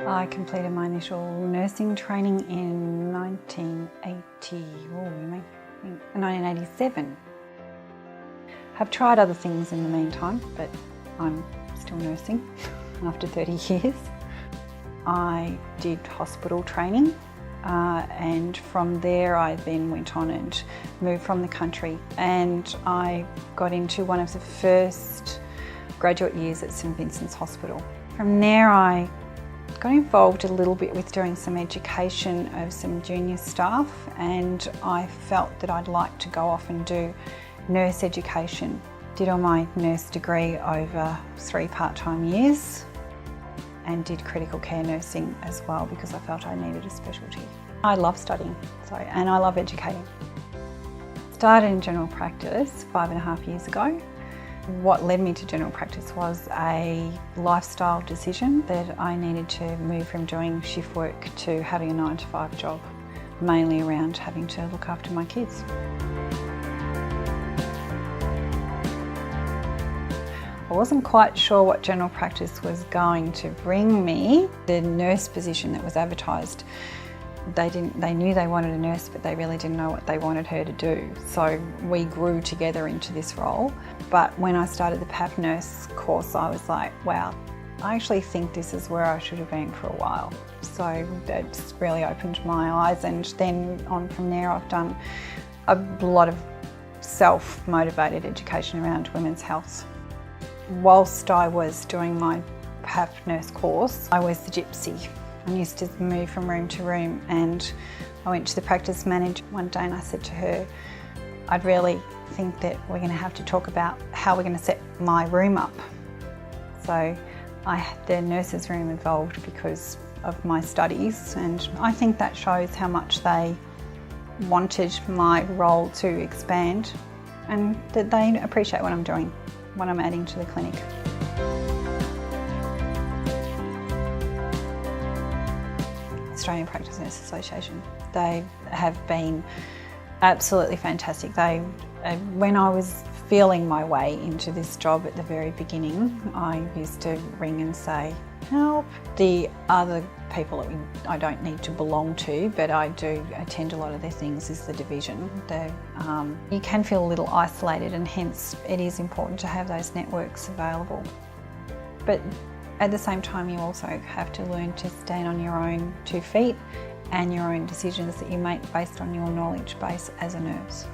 I completed my initial nursing training in 1987. I've tried other things in the meantime, but I'm still nursing after 30 years. I did hospital training and from there I then went on and moved from the country, and I got into one of the first graduate years at St Vincent's Hospital. From there I got involved a little bit with doing some education of some junior staff, and I felt that I'd like to go off and do nurse education. Did all my nurse degree over 3 part-time years and did critical care nursing as well because I felt I needed a specialty. I love studying, and I love educating. Started in general practice 5.5 years ago. What led me to general practice was a lifestyle decision that I needed to move from doing shift work to having a 9-to-5 job, mainly around having to look after my kids. I wasn't quite sure what general practice was going to bring me. The nurse position that was advertised, they knew they wanted a nurse, but they really didn't know what they wanted her to do. So we grew together into this role. But when I started the PAP nurse course, I was like, wow, I actually think this is where I should have been for a while. So it's really opened my eyes, and then on from there I've done a lot of self-motivated education around women's health. Whilst I was doing my PAP nurse course, I was the gypsy. I used to move from room to room, and I went to the practice manager one day and I said to her, I'd really think that we're going to have to talk about how we're going to set my room up. So I had the nurses' room involved because of my studies, and I think that shows how much they wanted my role to expand and that they appreciate what I'm doing, what I'm adding to the clinic. Australian Practice Nurses Association. They have been absolutely fantastic. When I was feeling my way into this job at the very beginning, I used to ring and say, help. The other people that I don't need to belong to, but I do attend a lot of their things, is the division. You can feel a little isolated, and hence it is important to have those networks available. But at the same time, you also have to learn to stand on your own 2 feet and your own decisions that you make based on your knowledge base as a nurse.